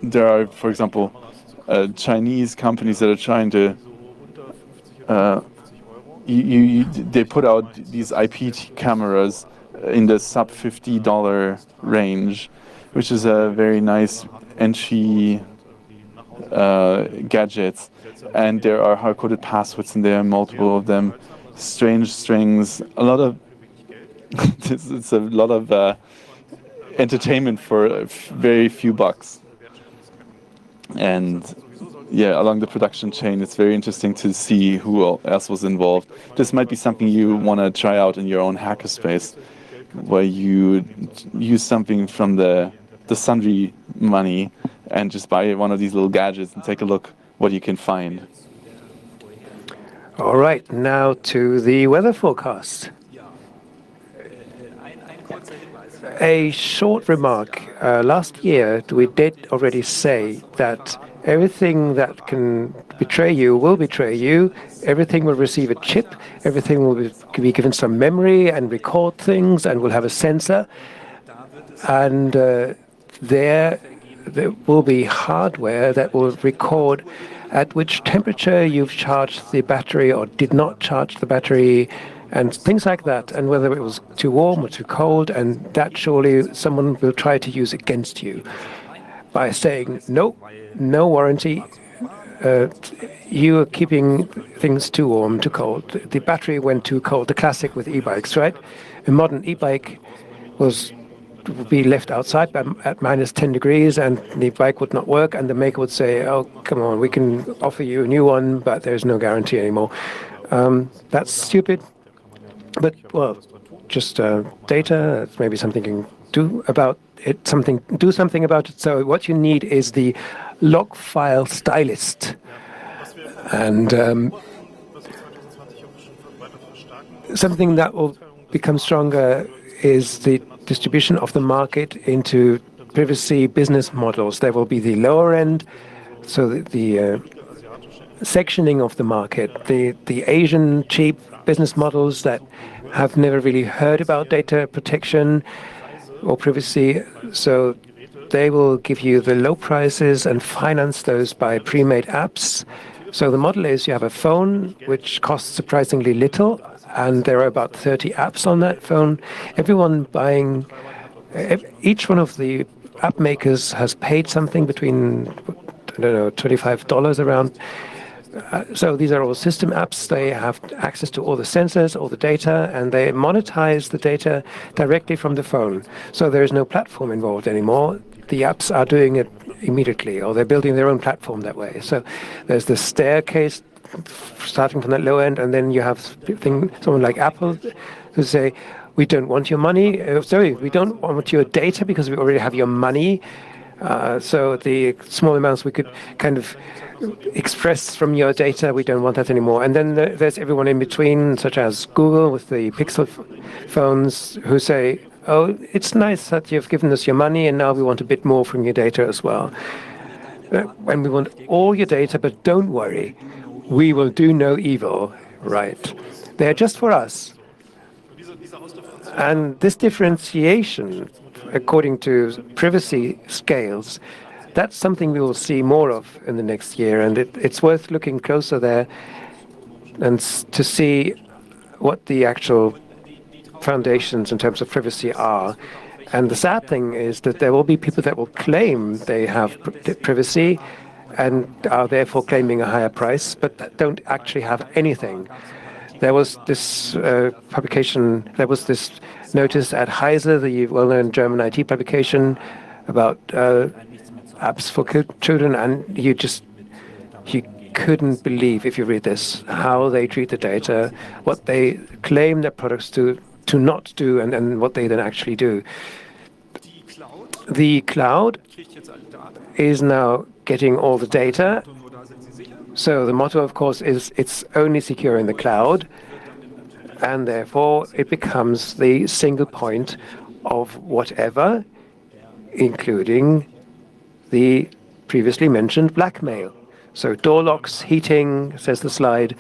There are, for example, Chinese companies that are trying to they put out these IP cameras in the sub $50 range, which is a very nice entry gadgets, and there are hard-coded passwords in there, multiple of them, strange strings, a lot of it's a lot of entertainment for very few bucks. And yeah, along the production chain, it's very interesting to see who else was involved. This might be something you want to try out in your own hackerspace, where you use something from the sundry money and just buy one of these little gadgets and take a look what you can find. All right, now to the weather forecast. A short remark. Last year, we did already say that everything that can betray you will betray you. Everything will receive a chip. Everything will be given some memory and record things and will have a sensor. And there will be hardware that will record at which temperature you've charged the battery or did not charge the battery, and things like that, and whether it was too warm or too cold, and that surely someone will try to use against you by saying, no warranty, you are keeping things too warm, too cold. The battery went too cold, the classic with e-bikes, right? A modern e-bike would be left outside at minus 10 degrees and the bike would not work, and the maker would say, oh, come on, we can offer you a new one, but there's no guarantee anymore. That's stupid. But, well, just data, it's maybe something you can do about it, do something about it. So what you need is the log file stylist. And something that will become stronger is the distribution of the market into privacy business models. There will be the lower end, so the sectioning of the market, the Asian cheap business models that have never really heard about data protection or privacy. So they will give you the low prices and finance those by pre-made apps. So the model is you have a phone which costs surprisingly little, and there are about 30 apps on that phone. Everyone buying, each one of the app makers has paid something between, I don't know, $25 around. So these are all system apps. They have access to all the sensors, all the data, and they monetize the data directly from the phone. So there is no platform involved anymore. The apps are doing it immediately, or they're building their own platform that way. So there's the staircase starting from that low end, and then you have someone like Apple who say, we don't want your money. Sorry, we don't want your data because we already have your money. So the small amounts we could kind of express from your data, we don't want that anymore. And then there's everyone in between, such as Google with the Pixel phones, who say, oh, it's nice that you've given us your money, and now we want a bit more from your data as well. And we want all your data, but don't worry, we will do no evil, right? They're just for us. And this differentiation, according to privacy scales, that's something we will see more of in the next year, and it's worth looking closer there and to see what the actual foundations in terms of privacy are. And the sad thing is that there will be people that will claim they have privacy and are therefore claiming a higher price, but don't actually have anything. There was this publication, there was this notice at Heise, the well-known German IT publication, about apps for children, and you couldn't believe, if you read this, how they treat the data, what they claim their products to not do, and what they then actually do. The cloud is now getting all the data. So the motto, of course, is it's only secure in the cloud, and therefore it becomes the single point of whatever, including the previously mentioned blackmail. So door locks, heating, says the slide.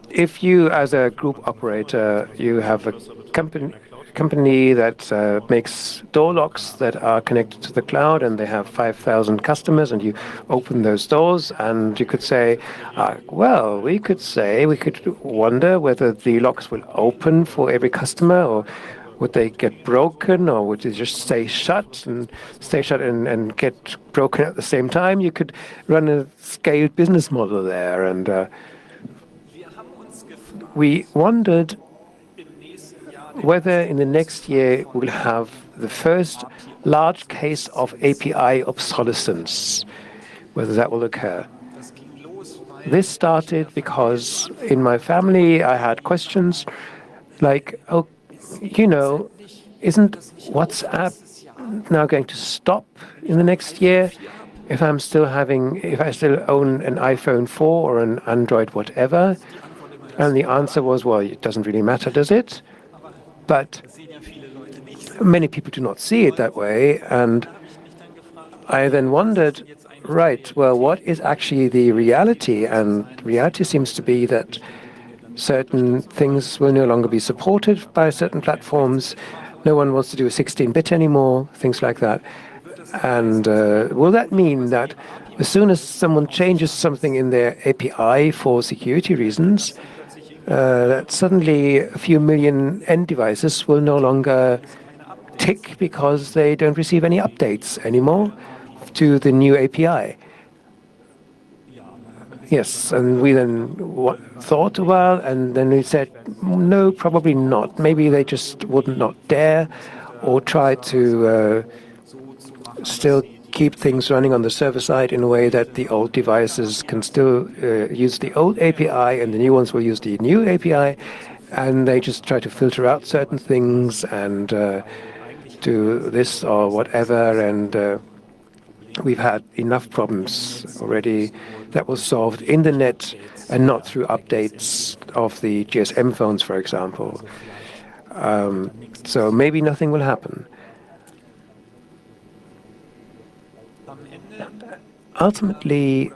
If you, as a group operator, you have a company that makes door locks that are connected to the cloud, and they have 5,000 customers, and you open those doors, and you could say, well, we could wonder whether the locks will open for every customer, or would they get broken, or would they just stay shut and get broken at the same time? You could run a scaled business model there, and we wondered whether in the next year we'll have the first large case of API obsolescence, whether that will occur. This started because in my family I had questions like, oh, isn't WhatsApp now going to stop in the next year if I still own an iPhone 4 or an Android whatever? And the answer was, well, it doesn't really matter, does it? But many people do not see it that way. And I then wondered, right, well, what is actually the reality? And reality seems to be that certain things will no longer be supported by certain platforms. No one wants to do a 16-bit anymore, things like that. And will that mean that as soon as someone changes something in their API for security reasons, that suddenly a few million end devices will no longer tick because they don't receive any updates anymore to the new API? Yes, and we then thought a while, and then we said, no, probably not. Maybe they just would not dare, or try to still keep things running on the server side in a way that the old devices can still use the old API and the new ones will use the new API, and they just try to filter out certain things and do this or whatever, and we've had enough problems already that was solved in the net and not through updates of the GSM phones, for example. So maybe nothing will happen. Ultimately,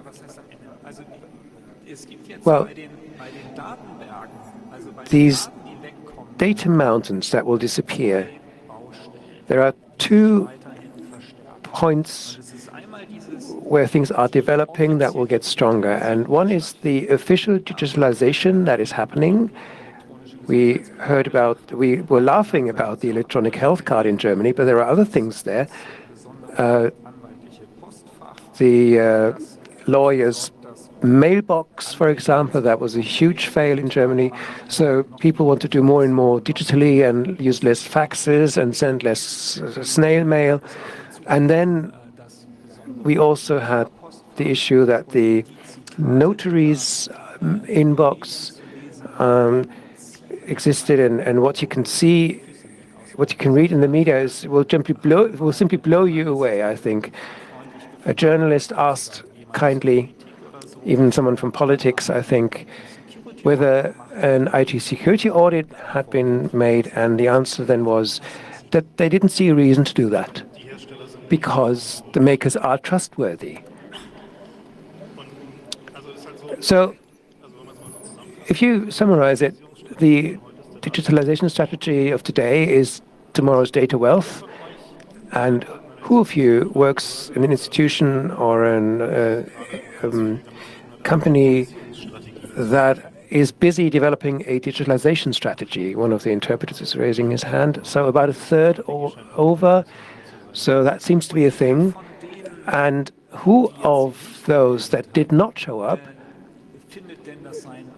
well, these data mountains that will disappear, there are 2 points where things are developing that will get stronger. And one is the official digitalization that is happening. We were laughing about the electronic health card in Germany, but there are other things there. The lawyer's mailbox, for example, that was a huge fail in Germany. So people want to do more and more digitally and use less faxes and send less snail mail. And then we also had the issue that the notary's inbox existed, and what you can see, what you can read in the media will simply blow you away, I think. A journalist asked kindly, even someone from politics, I think, whether an IT security audit had been made, and the answer then was that they didn't see a reason to do that because the makers are trustworthy. So if you summarize it, the digitalization strategy of today is tomorrow's data wealth, and who of you works in an institution or a company that is busy developing a digitalization strategy? One of the interpreters is raising his hand. So about a third over. So that seems to be a thing. And who of those that did not show up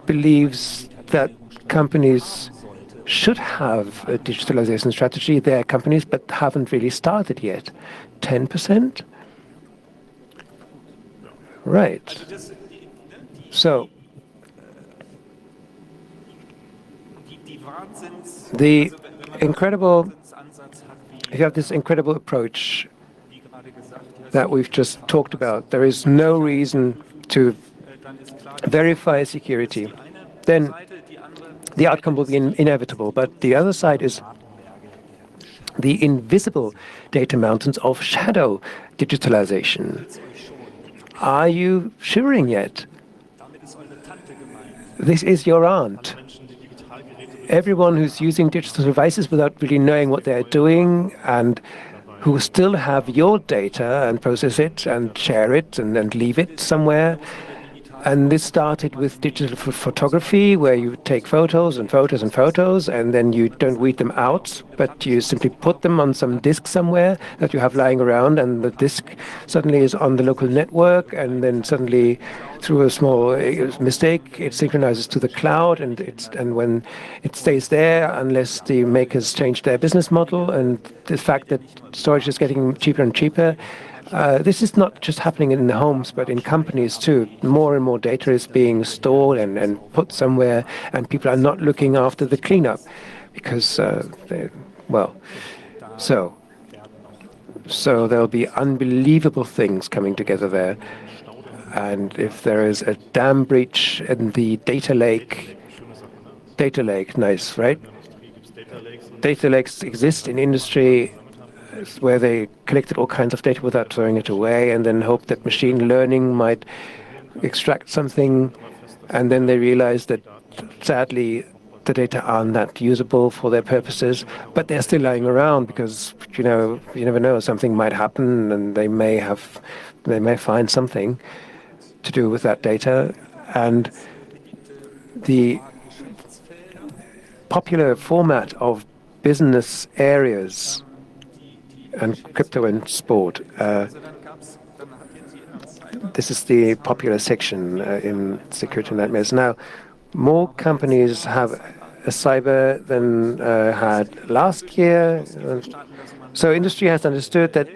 believes that companies should have a digitalization strategy, their companies, but haven't really started yet? 10%? Right. So if you have this incredible approach that we've just talked about, there is no reason to verify security, then the outcome will be inevitable. But the other side is the invisible data mountains of shadow digitalization. Are you shivering yet? This is your aunt. Everyone who's using digital devices without really knowing what they're doing and who still have your data and process it and share it and leave it somewhere. And this started with digital photography, where you take photos and photos and photos, and then you don't read them out, but you simply put them on some disk somewhere that you have lying around, and the disk suddenly is on the local network, and then suddenly, through a small mistake, it synchronizes to the cloud, and when it stays there, unless the makers change their business model, and the fact that storage is getting cheaper and cheaper. This is not just happening in the homes, but in companies too. More and more data is being stored and put somewhere, and people are not looking after the cleanup because, so there'll be unbelievable things coming together there. And if there is a dam breach in the data lake, nice, right? Data lakes exist in industry, where they collected all kinds of data without throwing it away, and then hoped that machine learning might extract something, and then they realized that, sadly, the data aren't that usable for their purposes, but they're still lying around because, you never know, something might happen, and they may find something to do with that data. And the popular format of business areas and crypto and sport. This is the popular section in Security Nightmares. Now, more companies have a cyber than had last year. So industry has understood that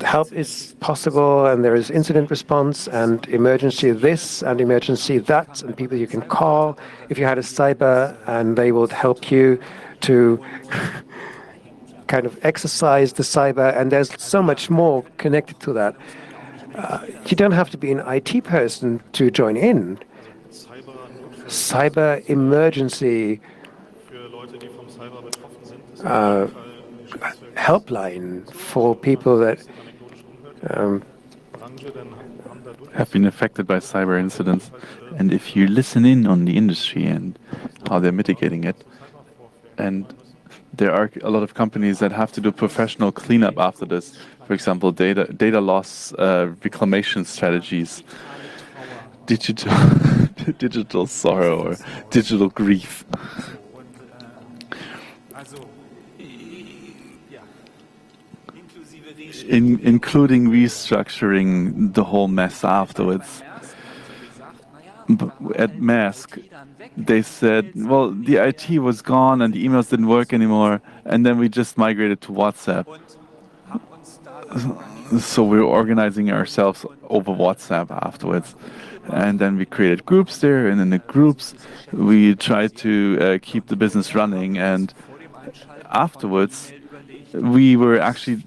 help is possible, and there is incident response and emergency this and emergency that, and people you can call if you had a cyber, and they will help you to kind of exercise the cyber, and there's so much more connected to that. You don't have to be an IT person to join in. Cyber emergency helpline for people that have been affected by cyber incidents. And if you listen in on the industry and how they're mitigating it, and there are a lot of companies that have to do professional cleanup after this. For example, data loss reclamation strategies, digital sorrow or digital grief. Including restructuring the whole mess afterwards. At Mask, they said, well, the IT was gone and the emails didn't work anymore, and then we just migrated to WhatsApp. So we were organizing ourselves over WhatsApp afterwards. And then we created groups there, and in the groups, we tried to keep the business running. And afterwards, we were actually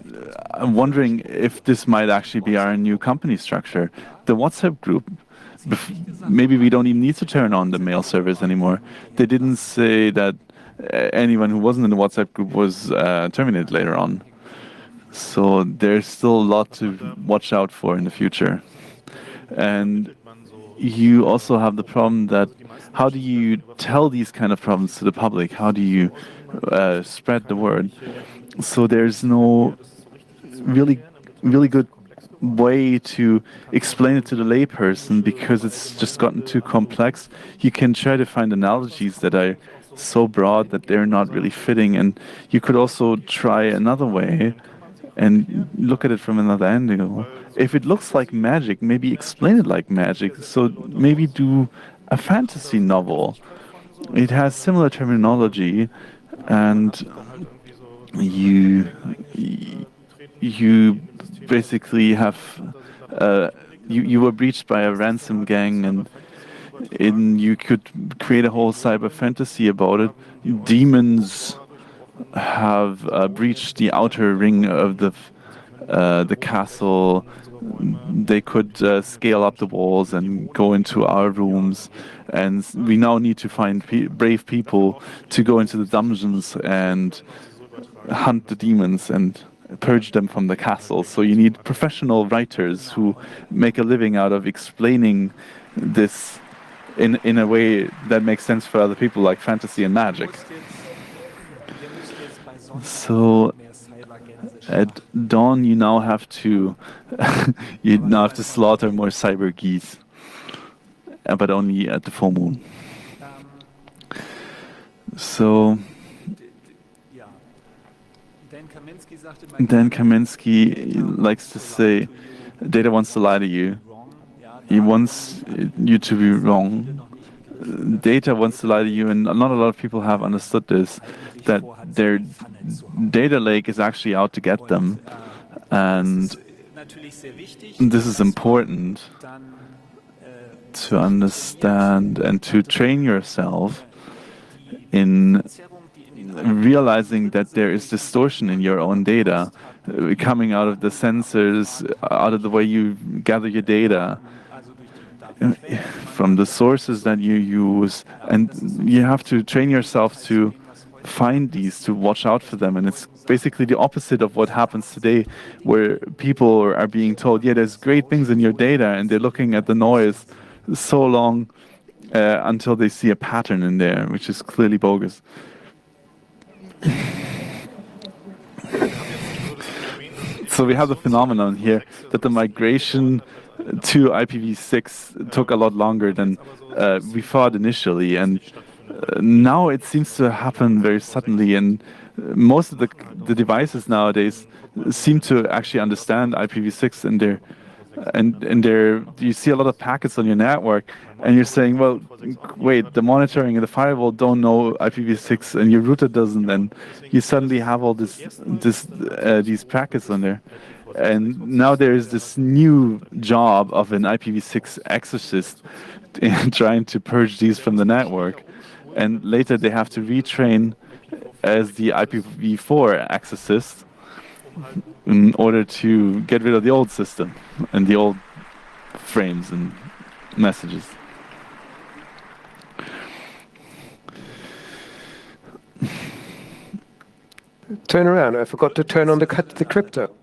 wondering if this might actually be our new company structure. The WhatsApp group, maybe we don't even need to turn on the mail service anymore. They didn't say that anyone who wasn't in the WhatsApp group was terminated later on. So there's still a lot to watch out for in the future. And you also have the problem that how do you tell these kind of problems to the public? How do you spread the word? So there's no really good way to explain it to the layperson because it's just gotten too complex. You can try to find analogies that are so broad that they're not really fitting, and you could also try another way and look at it from another angle. If it looks like magic, maybe explain it like magic. So maybe do a fantasy novel. It has similar terminology, and you basically have you were breached by a ransom gang, and you could create a whole cyber fantasy about it. Demons have breached the outer ring of the castle. They could scale up the walls and go into our rooms, and we now need to find brave people to go into the dungeons and hunt the demons and purge them from the castle. So you need professional writers who make a living out of explaining this in a way that makes sense for other people, like fantasy and magic. So at dawn, you now have to slaughter more cyber geese, but only at the full moon. So Dan Kaminsky likes to say, data wants to lie to you. He wants you to be wrong. Data wants to lie to you, and not a lot of people have understood this, that their data lake is actually out to get them. And this is important to understand and to train yourself in realizing that there is distortion in your own data coming out of the sensors, out of the way you gather your data, from the sources that you use, and you have to train yourself to find these, to watch out for them. And it's basically the opposite of what happens today, where people are being told, yeah, there's great things in your data, and they're looking at the noise so long until they see a pattern in there, which is clearly bogus. So we have the phenomenon here that the migration to IPv6 took a lot longer than we thought initially, and now it seems to happen very suddenly, and most of the devices nowadays seem to actually understand IPv6, and you see a lot of packets on your network, and you're saying, well, wait, the monitoring and the firewall don't know IPv6, and your router doesn't, and you suddenly have all these packets on there. And now there is this new job of an IPv6 exorcist in trying to purge these from the network. And later they have to retrain as the IPv4 exorcist in order to get rid of the old system and the old frames and messages. Turn around, I forgot to turn on the crypto.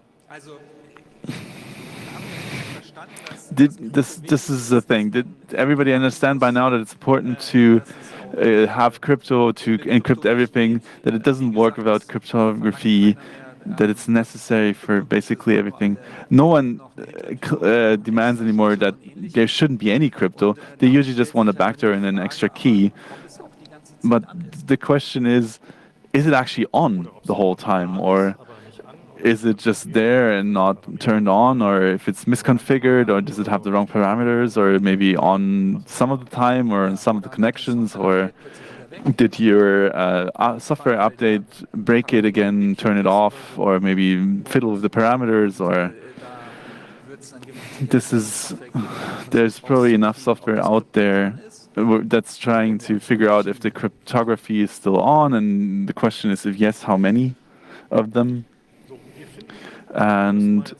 This is the thing. Did everybody understand by now that it's important to have crypto, to encrypt everything, that it doesn't work without cryptography, that it's necessary for basically everything? No one demands anymore that there shouldn't be any crypto. They usually just want a backdoor and an extra key. But the question is it actually on the whole time, or is it just there and not turned on, or if it's misconfigured, or does it have the wrong parameters, or maybe on some of the time or on some of the connections, or did your software update break it again, turn it off, or maybe fiddle with the parameters, or there's probably enough software out there that's trying to figure out if the cryptography is still on, and the question is, if yes, how many of them? And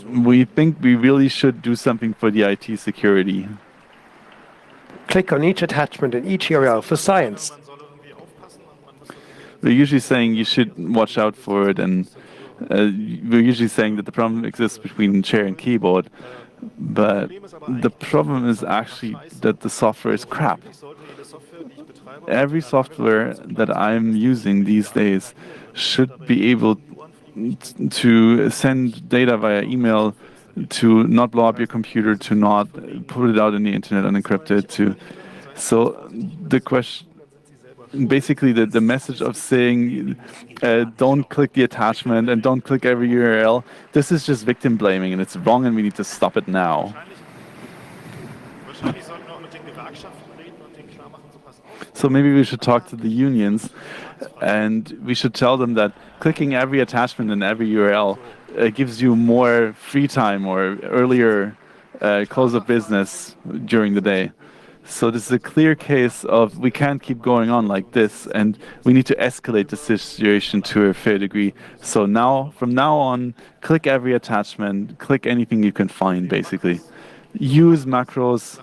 we think we really should do something for the IT security. Click on each attachment in each URL for science. We're usually saying you should watch out for it, and we're usually saying that the problem exists between chair and keyboard. But the problem is actually that the software is crap. Every software that I'm using these days should be able to send data via email, to not blow up your computer, to not put it out in the internet unencrypted. So the question, basically the message of saying don't click the attachment and don't click every URL, this is just victim blaming, and it's wrong, and we need to stop it now. So maybe we should talk to the unions, and we should tell them that clicking every attachment in every URL gives you more free time or earlier close of business during the day. So this is a clear case of we can't keep going on like this, and we need to escalate the situation to a fair degree. So now, from now on, click every attachment, click anything you can find, basically. Use macros.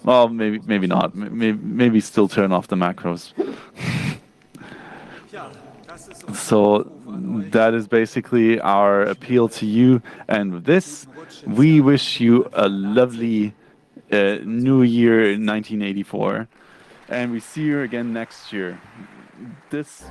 Well, maybe not. Maybe still turn off the macros. So that is basically our appeal to you. And with this, we wish you a lovely New Year 1984. And we see you again next year. This